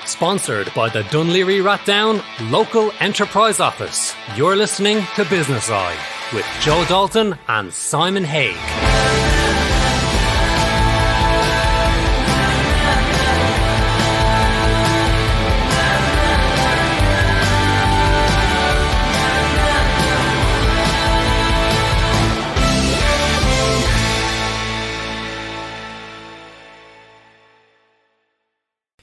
Sponsored by the Dunleary Rathdown Local Enterprise Office. You're listening to Business Eye with Joe Dalton and Simon Haig.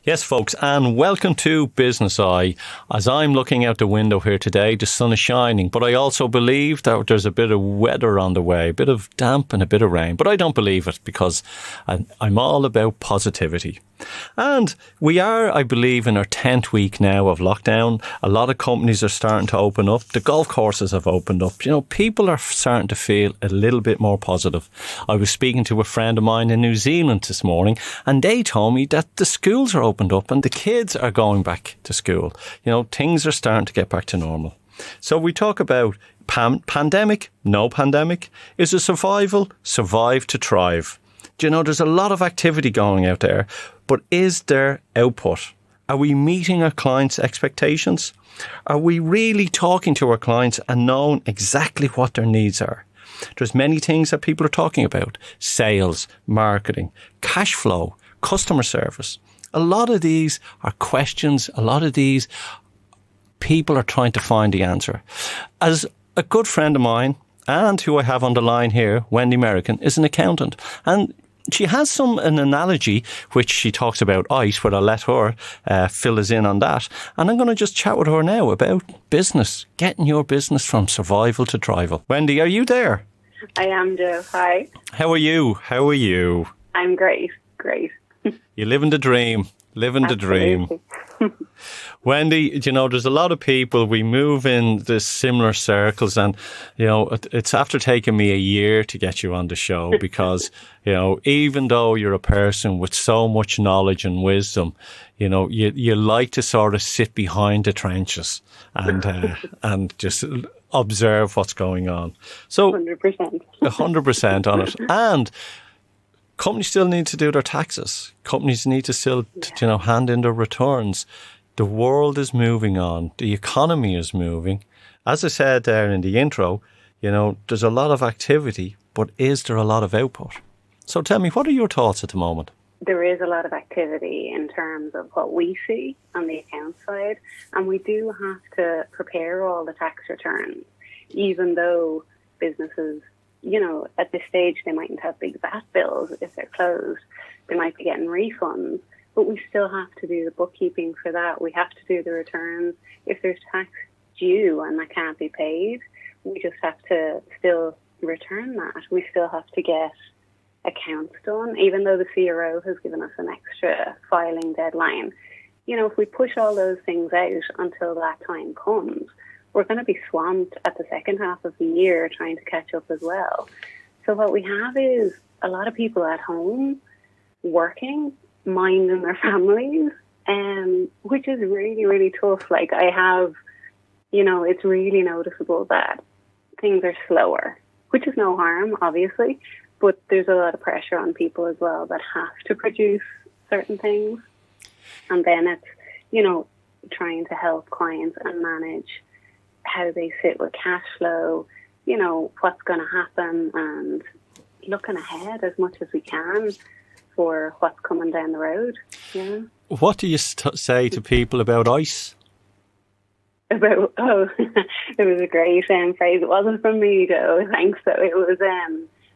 Yes, folks, and welcome to Business Eye. As I'm looking out the window here today, the sun is shining, but I also believe that there's a bit of weather on the way, a bit of damp and a bit of rain. But I don't believe it because I'm all about positivity. And we are, I believe, in our 10th week now of lockdown. A lot of companies are starting to open up. The golf courses have opened up. You know, people are starting to feel a little bit more positive. I was speaking to a friend of mine in New Zealand this morning, and they told me that the schools are opened up and the kids are going back to school. You know, things are starting to get back to normal. So we talk about pandemic, no pandemic. Is it survival? Survive to thrive. Do you know, there's a lot of activity going out there, but is there output? Are we meeting our clients' expectations? Are we really talking to our clients and knowing exactly what their needs are? There's many things that people are talking about. Sales, marketing, cash flow, customer service. A lot of these are questions. A lot of these people are trying to find the answer. As a good friend of mine, and who I have on the line here, Wendy Merrigan, is an accountant. And she has an analogy which she talks about ice, but I'll let her fill us in on that. And I'm going to just chat with her now about business, getting your business from survival to thrival. Wendy, are you there? I am, Joe. Hi. How are you? How are you? I'm great. Great. You're living the dream. Living the dream. Wendy, you know, there's a lot of people, we move in the similar circles, and, you know, it's after taking me a year to get you on the show because, you know, even though you're a person with so much knowledge and wisdom, you know, you like to sort of sit behind the trenches and just observe what's going on. So 100%. 100% on it. And companies still need to do their taxes. Companies need to still, you know, hand in their returns. The world is moving on. The economy is moving. As I said there in the intro, you know, there's a lot of activity, but is there a lot of output? So tell me, what are your thoughts at the moment? There is a lot of activity in terms of what we see on the account side, and we do have to prepare all the tax returns, even though businesses, you know, at this stage, they mightn't have big VAT bills if they're closed. They might be getting refunds, but we still have to do the bookkeeping for that. We have to do the returns. If there's tax due and that can't be paid, we just have to still return that. We still have to get accounts done, even though the CRO has given us an extra filing deadline. You know, if we push all those things out until that time comes, we're going to be swamped at the second half of the year trying to catch up as well. So what we have is a lot of people at home working, minding their families, which is really, really tough. Like I have, you know, it's really noticeable that things are slower, which is no harm, obviously, but there's a lot of pressure on people as well that have to produce certain things. And then it's, you know, trying to help clients and manage how they sit with cash flow, you know, what's going to happen, and looking ahead as much as we can for what's coming down the road. Yeah. What do you say to people about ice? It was a great phrase. It wasn't from me, Joe, thanks. So it was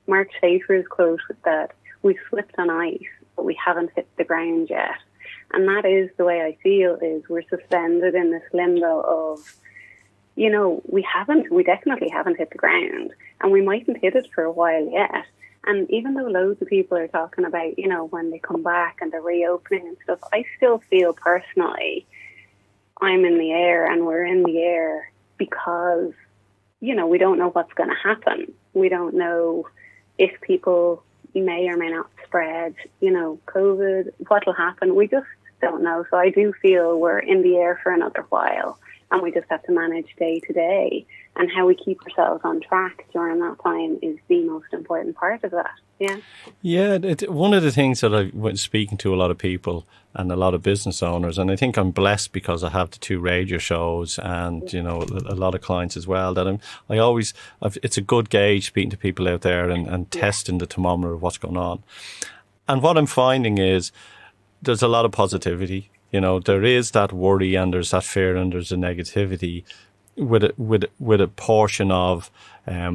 Mark Schaefer's quote that we slipped on ice, but we haven't hit the ground yet. And that is the way I feel, is we're suspended in this limbo of, you know, we definitely haven't hit the ground, and we mightn't hit it for a while yet. And even though loads of people are talking about, you know, when they come back and the reopening and stuff, I still feel personally I'm in the air and we're in the air because, you know, we don't know what's going to happen. We don't know if people may or may not spread, you know, COVID, what will happen. We just don't know. So I do feel we're in the air for another while. and we just have to manage day to day. And how we keep ourselves on track during that time is the most important part of that. Yeah. Yeah, one of the things that I was speaking to a lot of people and a lot of business owners, and I think I'm blessed because I have the 2 radio shows and, you know, a lot of clients as well, that it's a good gauge speaking to people out there and testing the thermometer of what's going on. And what I'm finding is there's a lot of positivity. You know, there is that worry and there's that fear and there's a negativity with a portion of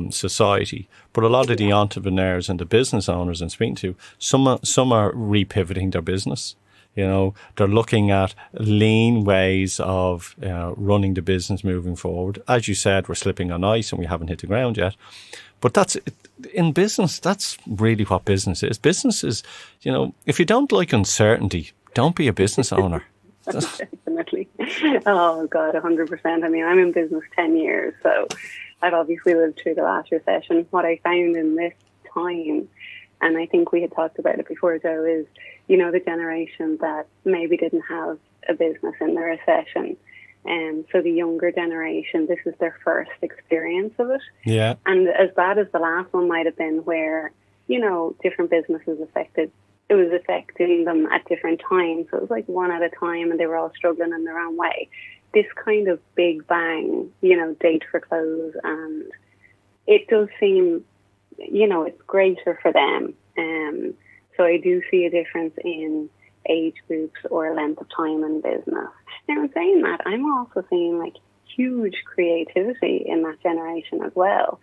society. But a lot of the entrepreneurs and the business owners I'm speaking to, some are repivoting their business. You know, they're looking at lean ways of running the business moving forward. As you said, we're slipping on ice and we haven't hit the ground yet. But in business, that's really what business is. Business is, you know, if you don't like uncertainty, don't be a business owner. Definitely. Oh, God, 100%. I mean, I'm in business 10 years, so I've obviously lived through the last recession. What I found in this time, and I think we had talked about it before, Joe, is, you know, the generation that maybe didn't have a business in the recession. So the younger generation, this is their first experience of it. Yeah. And as bad as the last one might have been, where, you know, different businesses it was affecting them at different times. So it was like one at a time and they were all struggling in their own way. This kind of big bang, you know, date for close, and it does seem, you know, it's greater for them. So I do see a difference in age groups or length of time in business. Now, in saying that, I'm also seeing like huge creativity in that generation as well,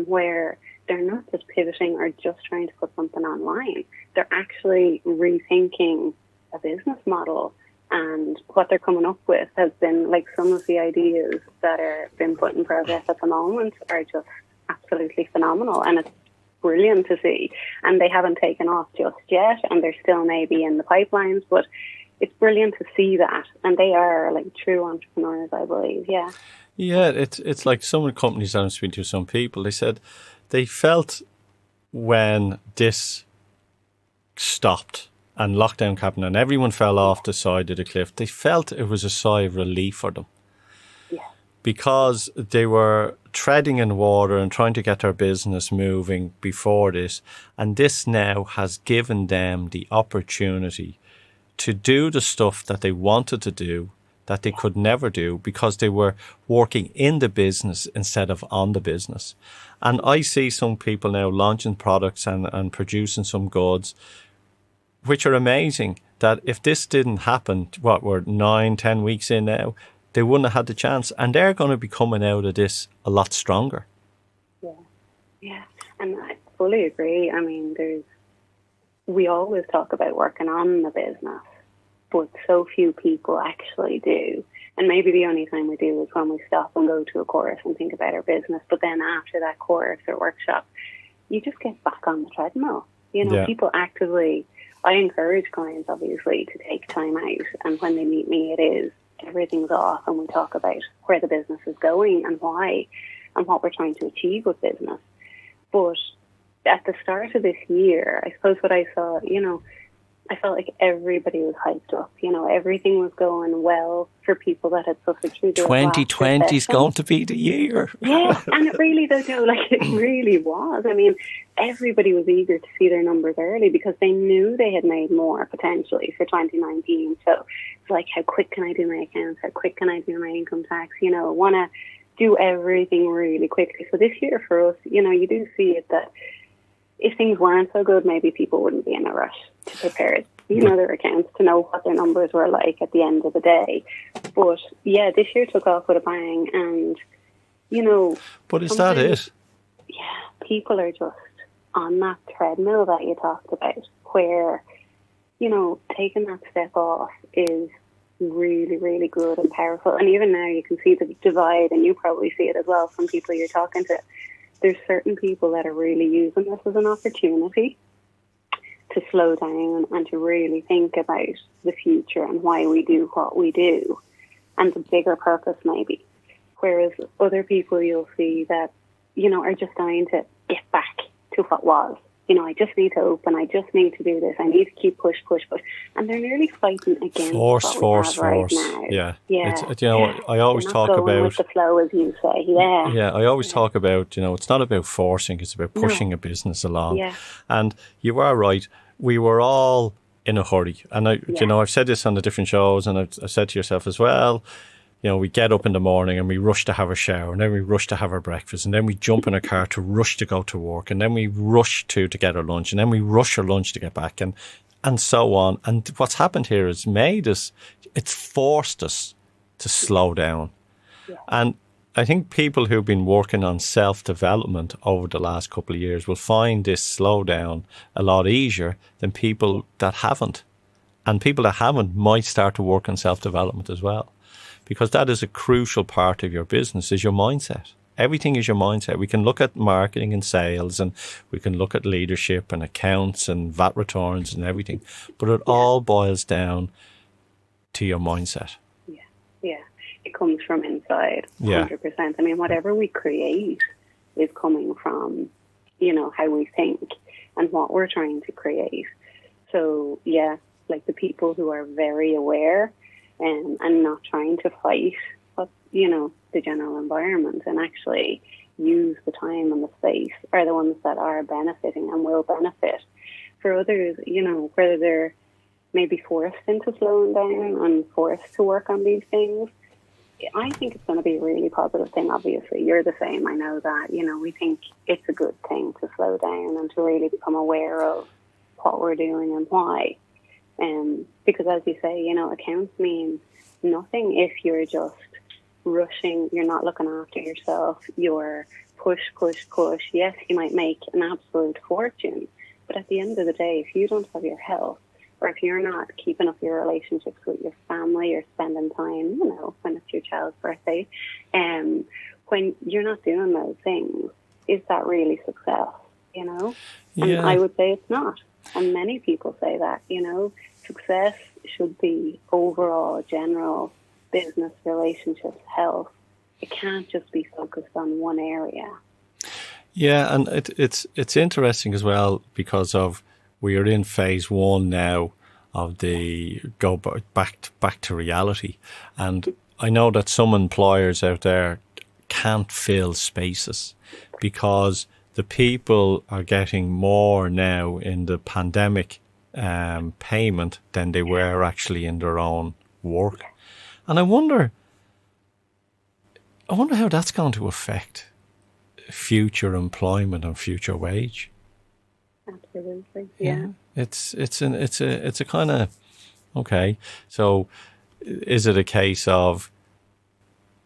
where they're not just pivoting or just trying to put something online. They're actually rethinking a business model, and what they're coming up with has been like some of the ideas that are been put in progress at the moment are just absolutely phenomenal, and it's brilliant to see. And they haven't taken off just yet, and they're still maybe in the pipelines, but it's brilliant to see that. And they are like true entrepreneurs, I believe. Yeah. Yeah, it's like some of the companies that I'm speaking to, some people, they said they felt when this stopped and lockdown happened and everyone fell off the side of the cliff, they felt it was a sigh of relief for them. Yeah. Because they were treading in water and trying to get their business moving before this. And this now has given them the opportunity to do the stuff that they wanted to do that they could never do because they were working in the business instead of on the business. And I see some people now launching products and producing some goods, which are amazing, that if this didn't happen, we're 9-10 weeks in now, they wouldn't have had the chance. And they're going to be coming out of this a lot stronger. Yeah. And I fully agree. I mean, we always talk about working on the business, but so few people actually do. And maybe the only time we do is when we stop and go to a course and think about our business. But then after that course or workshop, you just get back on the treadmill. You know, people actively, I encourage clients obviously to take time out. And when they meet me, it is everything's off and we talk about where the business is going and why and what we're trying to achieve with business. But at the start of this year, I suppose what I saw, you know, I felt like everybody was hyped up. You know, everything was going well for people that had suffered through the 2020 is going to be the year. Yeah, and it really, though, Joe, like it really was. I mean, everybody was eager to see their numbers early because they knew they had made more potentially for 2019. So it's like, how quick can I do my accounts? How quick can I do my income tax? You know, want to do everything really quickly. So this year for us, you know, you do see it that if things weren't so good, maybe people wouldn't be in a rush to prepare, you know, their accounts to know what their numbers were like at the end of the day. But yeah, this year took off with a bang, and you know. But is that it? Yeah, people are just on that treadmill that you talked about, where you know taking that step off is really, really good and powerful. And even now, you can see the divide, and you probably see it as well from people you're talking to. There's certain people that are really using this as an opportunity to slow down and to really think about the future and why we do what we do and the bigger purpose maybe. Whereas other people you'll see that, you know, are just dying to get back to what was I just need to open, I just need to do this, I need to keep push. And they're nearly fighting against force. right now. Yeah. Yeah. I always They're not talk going about with the flow, as you say. Yeah. Yeah, I always talk about, it's not about forcing, it's about pushing a business along. Yeah. And you are right. We were all in a hurry. And I've said this on the different shows, and I've said to yourself as well, we get up in the morning and we rush to have a shower, and then we rush to have our breakfast, and then we jump in a car to rush to go to work, and then we rush to get our lunch, and then we rush our lunch to get back, and so on. And what's happened here is it's forced us to slow down. Yeah. And I think people who've been working on self-development over the last couple of years will find this slowdown a lot easier than people that haven't. And people that haven't might start to work on self-development as well, because that is a crucial part of your business, is your mindset. Everything is your mindset. We can look at marketing and sales, and we can look at leadership and accounts and VAT returns and everything, but it all boils down to your mindset. Yeah. It comes from inside, 100%. I mean, whatever we create is coming from, how we think and what we're trying to create. So, yeah, like the people who are very aware and not trying to fight, the general environment and actually use the time and the space are the ones that are benefiting and will benefit. For others, whether they're maybe forced into slowing down and forced to work on these things, I think it's going to be a really positive thing. Obviously, you're the same. I know that, we think it's a good thing to slow down and to really become aware of what we're doing and why. Because as you say, accounts mean nothing if you're just rushing, you're not looking after yourself, you're push. Yes, you might make an absolute fortune, but at the end of the day, if you don't have your health, or if you're not keeping up your relationships with your family or spending time, when it's your child's birthday, when you're not doing those things, is that really success, And I would say it's not. And many people say that, success should be overall, general business, relationships, health. It can't just be focused on one area. Yeah, and it's interesting as well because of we are in phase one now of the go back to reality. And I know that some employers out there can't fill spaces because the people are getting more now in the pandemic payment than they were actually in their own work. And I wonder how that's going to affect future employment and future wage. Absolutely, yeah. It's a kind of okay. So, is it a case of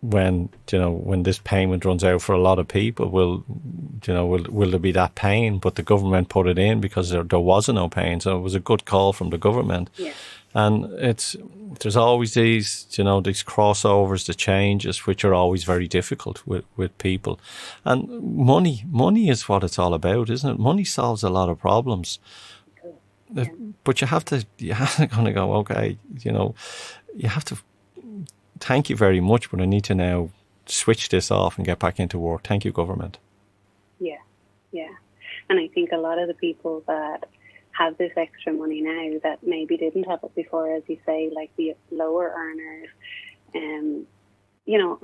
when this payment runs out for a lot of people, will there be that pain? But the government put it in because there wasn't no pain, so it was a good call from the government. Yeah. And there's always these these crossovers, the changes, which are always very difficult with people. And money is what it's all about, isn't it? Money solves a lot of problems. Yeah. But you have to kind of go, okay, you have to thank you very much, but I need to now switch this off and get back into work. Thank you, government. Yeah. And I think a lot of the people that have this extra money now that maybe didn't have it before, as you say, like the lower earners,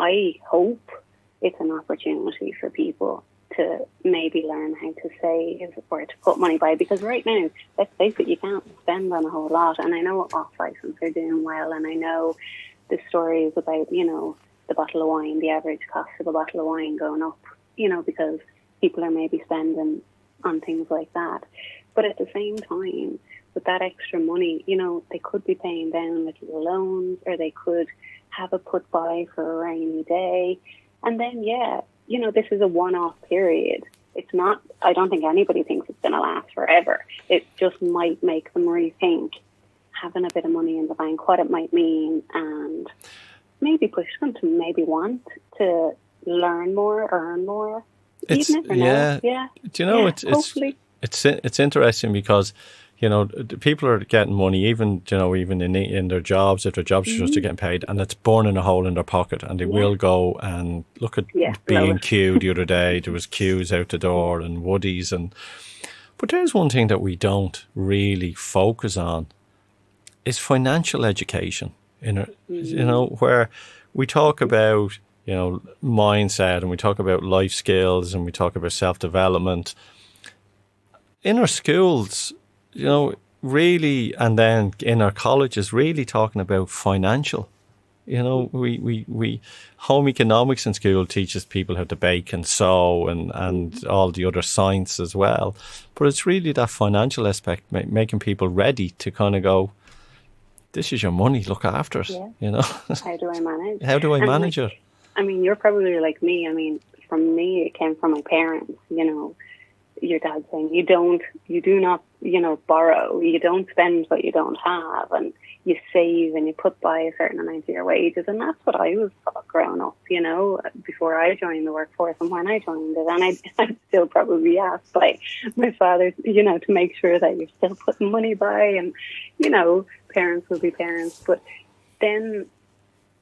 I hope it's an opportunity for people to maybe learn how to save or to put money by, because right now, let's face it, you can't spend on a whole lot. And I know off-license are doing well, and I know the stories about, the bottle of wine, the average cost of a bottle of wine going up, because people are maybe spending on things like that. But at the same time, with that extra money, they could be paying down little loans, or they could have a put by for a rainy day. And then, this is a one-off period. It's not, I don't think anybody thinks it's going to last forever. It just might make them rethink having a bit of money in the bank, what it might mean, and maybe push them to maybe want to learn more, earn more. Do hopefully. It's interesting because people are getting money even in their jobs, if their jobs are just getting paid, and it's burning a hole in their pocket, and they will go and look at B&Q the other day. There was queues out the door and Woodies, But there's one thing that we don't really focus on is financial education. Where we talk about, mindset, and we talk about life skills, and we talk about self-development. In our schools, really, and then in our colleges, really talking about financial. We home economics in school teaches people how to bake and sew and all the other science as well. But it's really that financial aspect, making people ready to kind of go, this is your money, look after it. Yeah. How do I manage? How do I manage it? I mean, you're probably like me. I mean, from me, it came from my parents, your dad saying, you do not, borrow, you don't spend what you don't have, and you save and you put by a certain amount of your wages. And that's what I was taught growing up, before I joined the workforce and when I joined it. And I'd still probably asked by my father, to make sure that you're still putting money by, and, parents will be parents. But then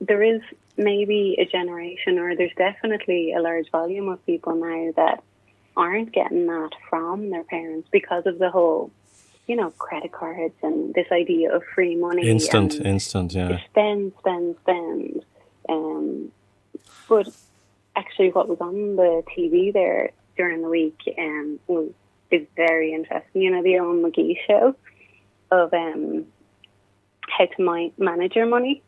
there is maybe a generation, or there's definitely a large volume of people now that aren't getting that from their parents because of the whole, credit cards and this idea of free money. Instant, yeah. Spend. But actually what was on the TV there during the week is very interesting. The Owen McGee show of how to manage your money.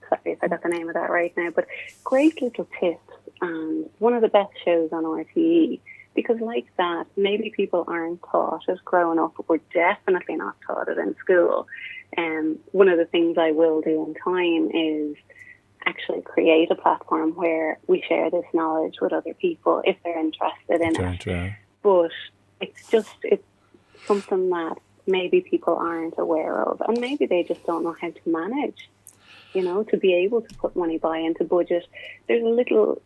Sorry if I got the name of that right now, but great little tips, and one of the best shows on RTE. Because like that, maybe people aren't taught it growing up. We're definitely not taught it in school. One of the things I will do in time is actually create a platform where we share this knowledge with other people if they're interested in it. Yeah. But it's something that maybe people aren't aware of, and maybe they just don't know how to manage. To be able to put money by and to budget. There's a little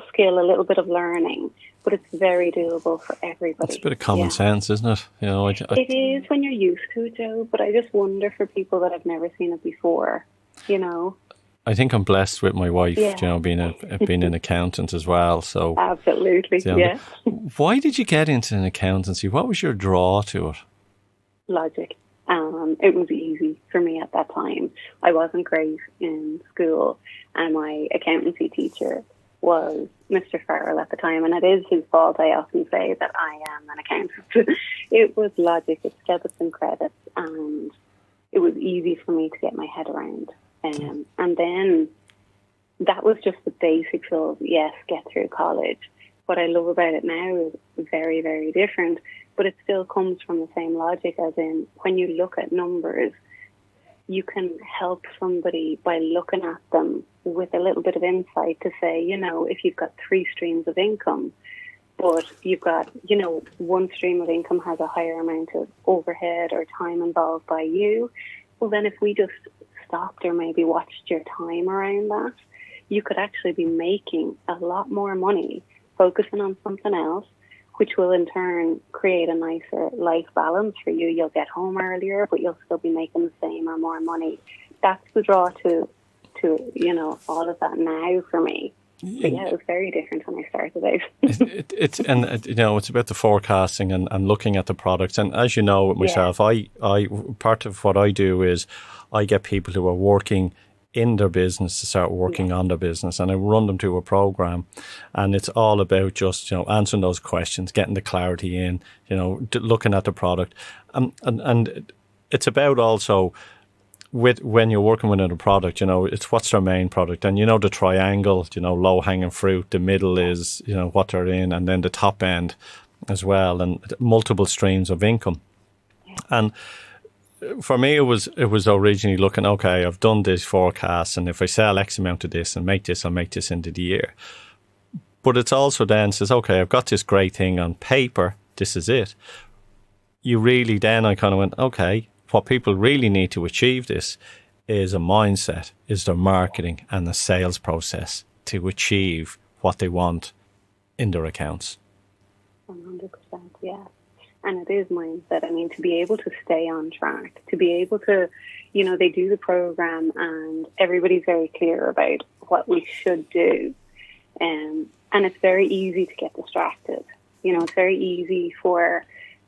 skill, a little bit of learning, but it's very doable for everybody. It's a bit of common sense, isn't it? It is when you're used to it, Joe, but I just wonder for people that have never seen it before, I think I'm blessed with my wife, being an accountant as well. So absolutely, yeah. Why did you get into an accountancy? What was your draw to it? Logic. It was easy for me at that time. I wasn't great in school, and my accountancy teacher was Mr. Farrell at the time, and it is his fault. I often say that I am an accountant. It was logic, it's debits and credits, and it was easy for me to get my head around. And then that was just the basics of, yes, get through college. What I love about it now is very, very different, but it still comes from the same logic, as in when you look at numbers, you can help somebody by looking at them with a little bit of insight to say, if you've got 3 streams of income, but you've got, one stream of income has a higher amount of overhead or time involved by you, well, then if we just stopped or maybe watched your time around that, you could actually be making a lot more money focusing on something else, which will in turn create a nicer life balance for you. You'll get home earlier, but you'll still be making the same or more money. That's the draw to all of that now for me. But yeah, it was very different when I started out. It's about the forecasting and looking at the products. And as you know, with myself, I part of what I do is I get people who are working in their business to start working on their business, and I run them through a program, and it's all about just answering those questions, getting the clarity in, looking at the product, and it's about also when you're working with a product, it's what's their main product, and the triangle, low hanging fruit, the middle is what they're in, and then the top end as well, and multiple streams of income, and for me, it was originally looking, okay, I've done this forecast, and if I sell X amount of this and make this, I'll make this into the year. But it's also then says, okay, I've got this great thing on paper, this is it. I kind of went, okay, what people really need to achieve this is a mindset, is their marketing and the sales process to achieve what they want in their accounts. 100%, yeah. And it is mindset. I mean, to be able to stay on track, to be able to, they do the program and everybody's very clear about what we should do. And it's very easy to get distracted. It's very easy for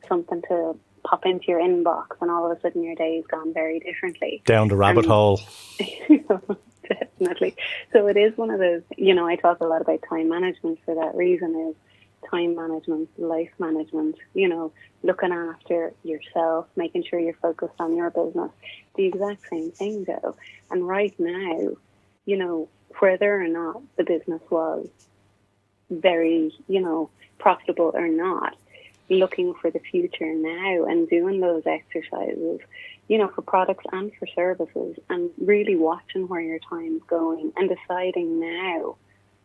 something to pop into your inbox, and all of a sudden your day's gone very differently. Down the rabbit hole. Definitely. So it is one of those, I talk a lot about time management for that reason, is time management, life management, looking after yourself, making sure you're focused on your business. The exact same thing, Joe. And right now, whether or not the business was very, profitable or not, looking for the future now and doing those exercises, for products and for services, and really watching where your time's going and deciding now,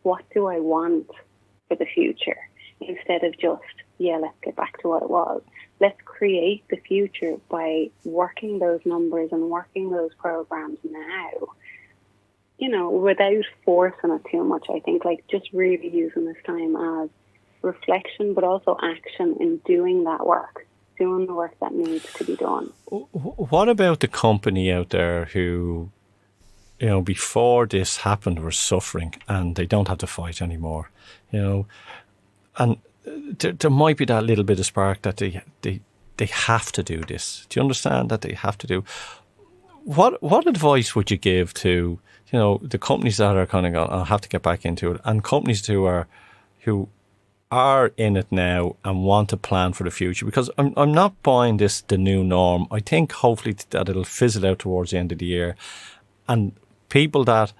what do I want for the future? Instead of just, let's get back to what it was. Let's create the future by working those numbers and working those programs now, without forcing it too much. I think just really using this time as reflection, but also action in doing that work, doing the work that needs to be done. What about the company out there who, before this happened, were suffering and they don't have to fight anymore, and there might be that little bit of spark that they have to do this. Do you understand that they have to do? What advice would you give to, the companies that are kind of going, I'll have to get back into it, and companies who are in it now and want to plan for the future? Because I'm not buying this the new norm. I think hopefully that it'll fizzle out towards the end of the year, and people that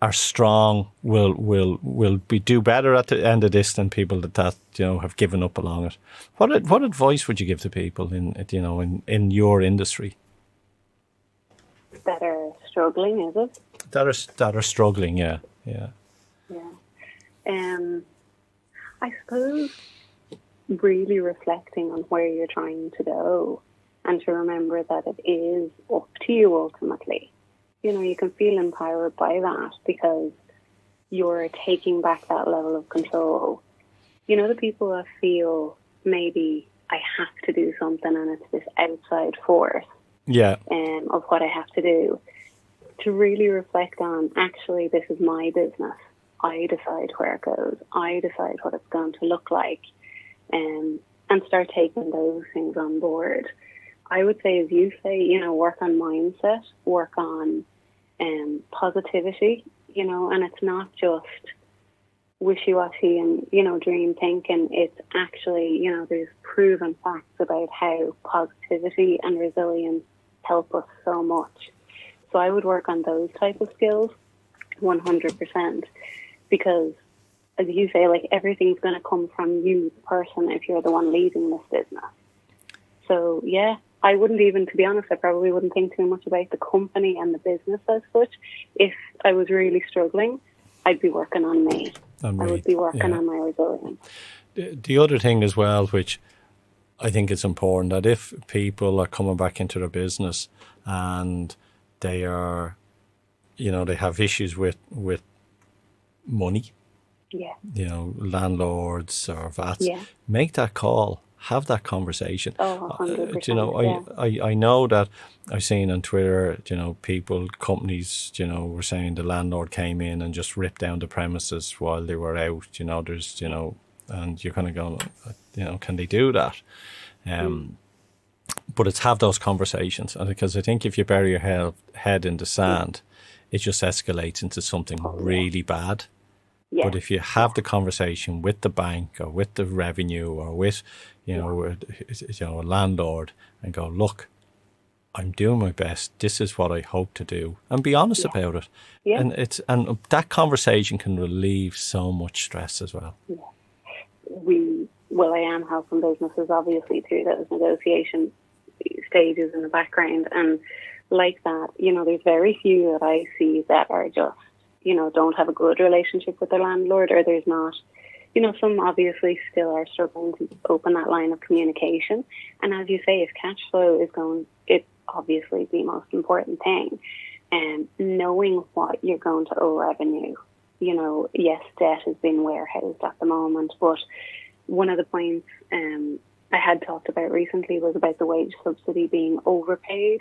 are strong will do better at the end of this than people that have given up along it. What advice would you give to people in your industry that are struggling? Is it that are struggling? Yeah. I suppose really reflecting on where you're trying to go, and to remember that it is up to you ultimately. You can feel empowered by that because you're taking back that level of control. The people that feel maybe I have to do something and it's this outside force of what I have to do, to really reflect on, actually, this is my business. I decide where it goes. I decide what it's going to look like, and start taking those things on board. I would say, as you say, work on mindset, work on positivity, and it's not just wishy-washy and, dream thinking. It's actually, there's proven facts about how positivity and resilience help us so much. So I would work on those type of skills 100%, because as you say, everything's going to come from you, the person, if you're the one leading this business. So I wouldn't even, to be honest, I probably wouldn't think too much about the company and the business as such. If I was really struggling, I'd be working on me. I would be working on my resilience. The other thing as well, which I think it's important, that if people are coming back into their business and they are, they have issues with money, landlords or VATs, make that call. Have that conversation. 100%. I know that I've seen on Twitter, companies, were saying the landlord came in and just ripped down the premises while they were out. There's, and you're kind of going, can they do that? But it's have those conversations, because I think if you bury your head in the sand, it just escalates into something really bad. Yeah. But if you have the conversation with the bank or with the revenue or with, a landlord, and go, look, I'm doing my best. This is what I hope to do, and be honest about it. Yeah. And that conversation can relieve so much stress as well. Yeah. I am helping businesses obviously through those negotiation stages in the background, and like that, there's very few that I see that are just, don't have a good relationship with their landlord, or there's not, some obviously still are struggling to open that line of communication. And as you say, if cash flow is going, it's obviously the most important thing. And knowing what you're going to owe revenue, yes, debt is being warehoused at the moment, but one of the points I had talked about recently was about the wage subsidy being overpaid.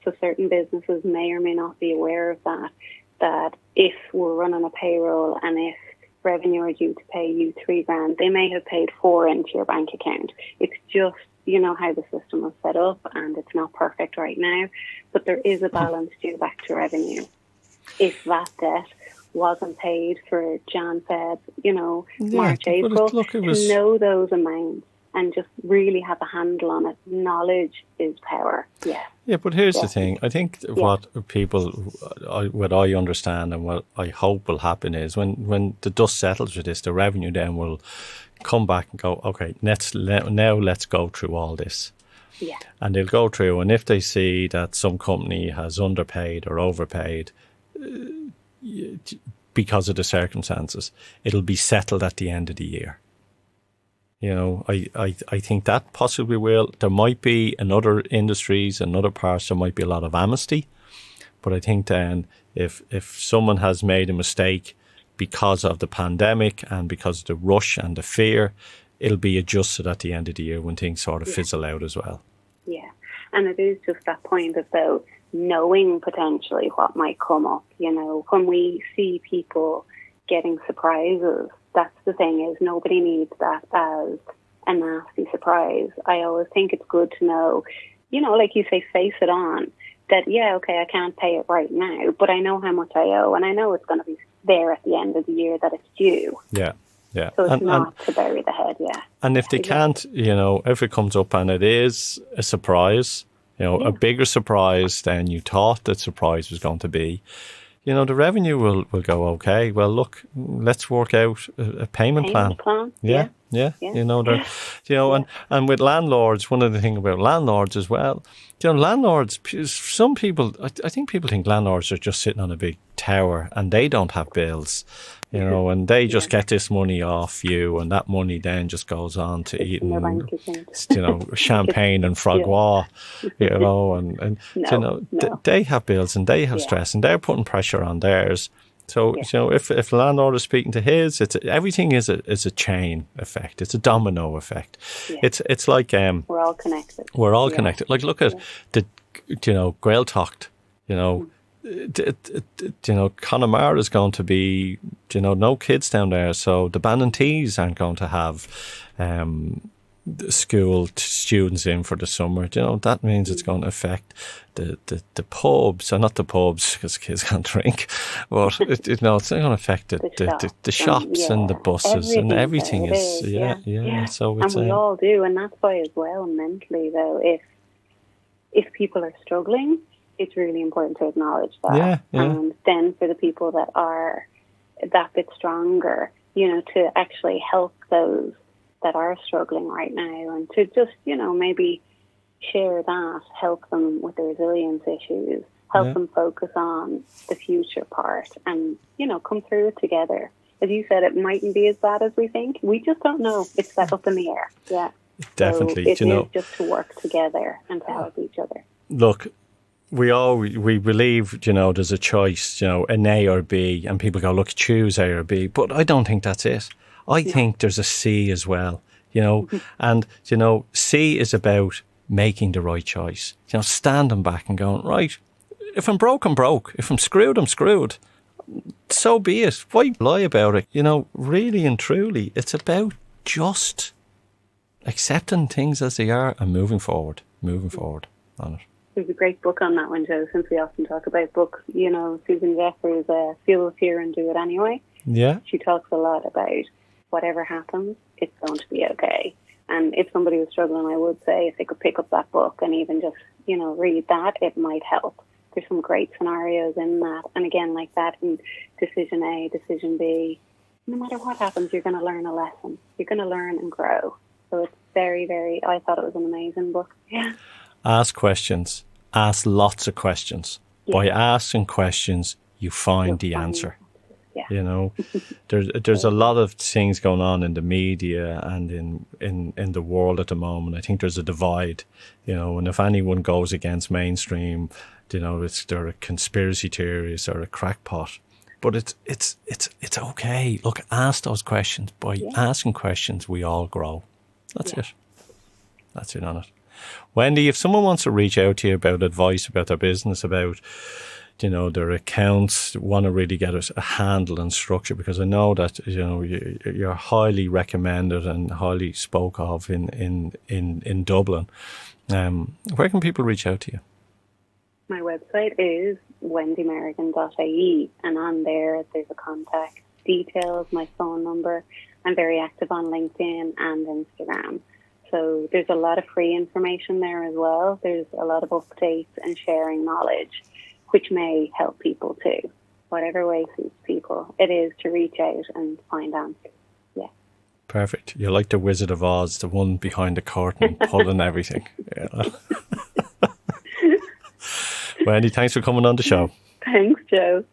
So certain businesses may or may not be aware of that if we're running a payroll and if revenue are due to pay you $3,000, they may have paid $4,000 into your bank account. It's just you know, how the system was set up, and it's not perfect right now, but there is a balance due back to revenue. If that debt wasn't paid for Jan, Feb, you know, March, April, to know those amounts and just really have a handle on it. Knowledge is power. Yeah. Yeah, but here's the thing. I think what I understand and what I hope will happen is when the dust settles with this, the revenue then will come back and go, okay, let's go through all this. Yeah. And they'll go through, and if they see that some company has underpaid or overpaid because of the circumstances, it'll be settled at the end of the year. You know, I think that possibly will. There might be in other industries and other parts, there might be a lot of amnesty. But I think then if someone has made a mistake because of the pandemic and because of the rush and the fear, it'll be adjusted at the end of the year when things sort of fizzle out as well. Yeah. And it is just that point about knowing potentially what might come up. You know, when we see people getting surprises, that's the thing, is nobody needs that as a nasty surprise. I always think it's good to know, you know, like you say, face it on, that, yeah, okay, I can't pay it right now, but I know how much I owe, and I know it's going to be there at the end of the year that it's due. Yeah, yeah. So it's not to bury the head, yeah. And if they can't, you know, if it comes up and it is a surprise, you know, a bigger surprise than you thought that surprise was going to be, you know, the revenue will go, okay, well, look, let's work out a payment plan. Yeah. You know, you know, and with landlords, one of the things about landlords as well, you know, landlords, some people, I think people think landlords are just sitting on a big tower and they don't have bills, you know, and they just get this money off you, and that money then just goes on to eating, you know, champagne and frogois, you know, and you know, they have bills and they have stress and they're putting pressure on theirs. So, you know, if the landlord is speaking to his, everything is a chain effect. It's a domino effect. Yeah. It's like we're all connected. We're all connected. Like, look at the, you know, Gaeltacht, you know, you know, Connemara is going to be, you know, no kids down there, so the Bannantees aren't going to have school students in for the summer. You know, that means it's going to affect the pubs, not the pubs because kids can't drink, but you know, it's going to affect the shops and the buses and everything is. So it's, and we all do, and that's why as well mentally though, if people are struggling, it's really important to acknowledge that. And then for the people that are that bit stronger, you know, to actually help those that are struggling right now, and to just, you know, maybe share that, help them with the resilience issues, help them focus on the future part, and, you know, come through it together. As you said, it mightn't be as bad as we think. We just don't know. It's that up in the air. Yeah. Definitely. So it is just to work together and to help each other. Look, we believe, you know, there's a choice, you know, an A or B, and people go, look, choose A or B. But I don't think that's it. I think there's a C as well, you know, and, you know, C is about making the right choice, you know, standing back and going, right, if I'm broke, I'm broke. If I'm screwed, I'm screwed. So be it. Why lie about it? You know, really and truly, it's about just accepting things as they are and moving forward on it. There's a great book on that one, Joe, since we often talk about books. You know, Susan Jeffers, Feel the Fear and Do It Anyway. Yeah. She talks a lot about whatever happens, it's going to be okay. And if somebody was struggling, I would say if they could pick up that book and even just, you know, read that, it might help. There's some great scenarios in that. And again, like that in decision A, decision B, no matter what happens, you're going to learn a lesson. You're going to learn and grow. So it's very, very, I thought it was an amazing book. Yeah. Ask questions. Ask lots of questions. Yeah. By asking questions, you find the answer. Yeah. You know, there's a lot of things going on in the media and in the world at the moment. I think there's a divide, you know, and if anyone goes against mainstream, you know, they're a conspiracy theorist or a crackpot. But it's okay. Look, ask those questions. By asking questions, we all grow. That's it. That's it on it. Wendy, if someone wants to reach out to you about advice about their business, about, their accounts, want to really get a handle and structure, because I know that you're highly recommended and highly spoke of in Dublin. Where can people reach out to you? My website is wendymerrigan.ie, and on there's a contact details, my phone number. I'm very active on LinkedIn and Instagram. So there's a lot of free information there as well. There's a lot of updates and sharing knowledge, which may help people too. Whatever way suits people, it is to reach out and find answers. Yeah. Perfect. You're like the Wizard of Oz, the one behind the curtain, pulling everything. Yeah. Wendy, thanks for coming on the show. Thanks, Joe.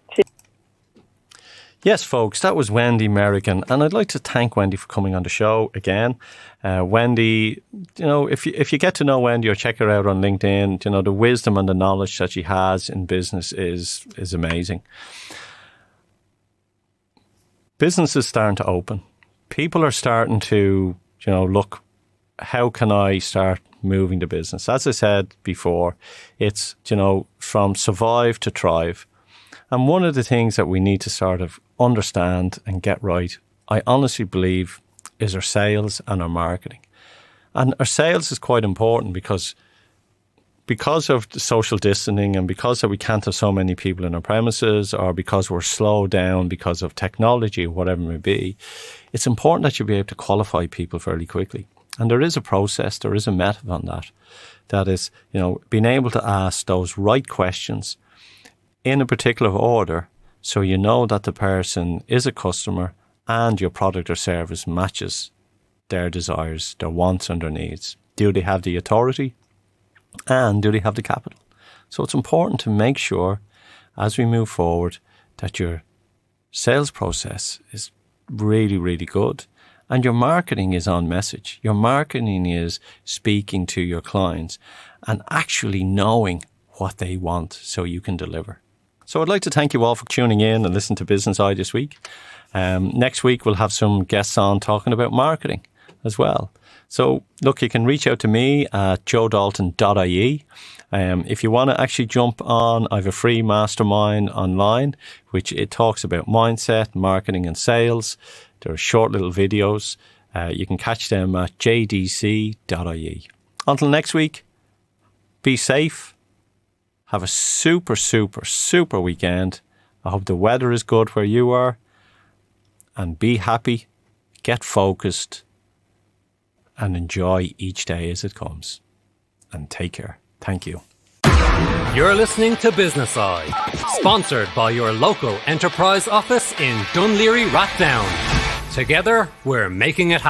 Yes, folks, that was Wendy Merrigan, and I'd like to thank Wendy for coming on the show again. Wendy, if you get to know Wendy or check her out on LinkedIn, the wisdom and the knowledge that she has in business is amazing. Business is starting to open. People are starting to, look, how can I start moving the business? As I said before, it's, from survive to thrive. And one of the things that we need to sort of understand and get right, I honestly believe, is our sales and our marketing. And our sales is quite important because of the social distancing, and because that we can't have so many people in our premises, or because we're slowed down because of technology or whatever it may be, it's important that you be able to qualify people fairly quickly. And there is a process, there is a method on that. That is, being able to ask those right questions in a particular order, so you know that the person is a customer and your product or service matches their desires, their wants and their needs. Do they have the authority? And do they have the capital? So it's important to make sure, as we move forward, that your sales process is really, really good. And your marketing is on message. Your marketing is speaking to your clients and actually knowing what they want so you can deliver. So I'd like to thank you all for tuning in and listening to Business Eye this week. Next week, we'll have some guests on talking about marketing as well. So look, you can reach out to me at joedalton.ie. If you want to actually jump on, I have a free mastermind online, which it talks about mindset, marketing and sales. There are short little videos. You can catch them at jdc.ie. Until next week, be safe. Have a super, super, super weekend. I hope the weather is good where you are. And be happy, get focused, and enjoy each day as it comes. And take care. Thank you. You're listening to Business Eye, sponsored by your local enterprise office in Dún Laoghaire Rathdown. Together, we're making it happen.